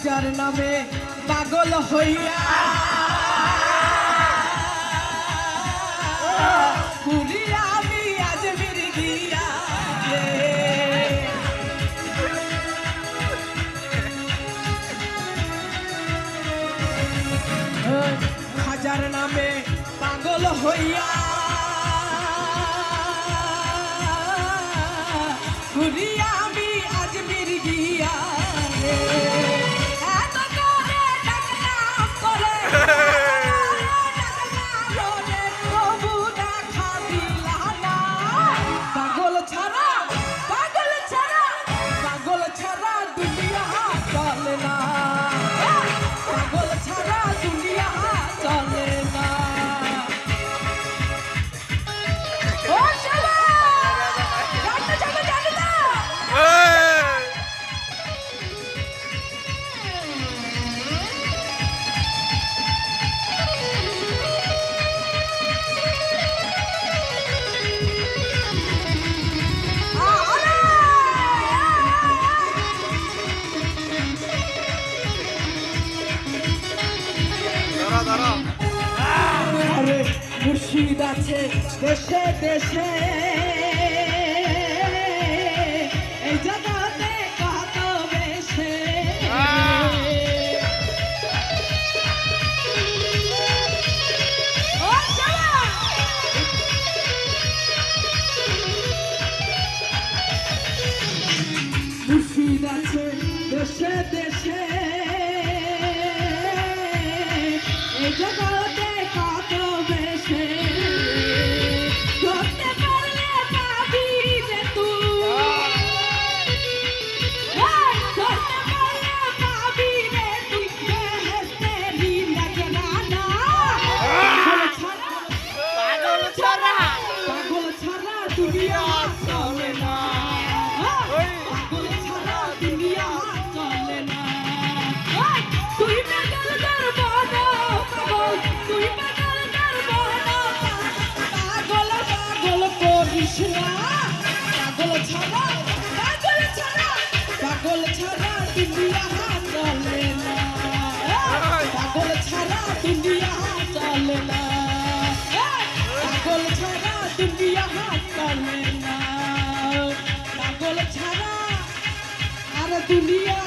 খাজার নামে পাগল হইয়া ঘুরিয়া আমি আজমির গিয়া খাজার নামে পাগল হইয়া ঘুরিয়া আমি আজমির গিয়া মুর্শিদ আছে দেশে দেশে এই জগতে কত বেশে মুর্শিদ আছে দেশে দেশে এই জগতে কত বেশে ধরতে পারলে পাবি রে তুই ধরতে পারলে পাবি রে তুই বেহেশতেরি নজরানা পাগল ছাড়া দুনিয়া চলে না পাগল ছাড়া দুনিয়া চলে না তুই পাগল দরবানা তুই পাগল দরবানা পাগল পাগল করিস না পাগল ছাড়া দুনিয়া চলে না পাগল ছাড়া দুনিয়া চলে না পাগল ছাড়া দুনিয়া চলে না পাগল ছাড়া আর দুনিয়া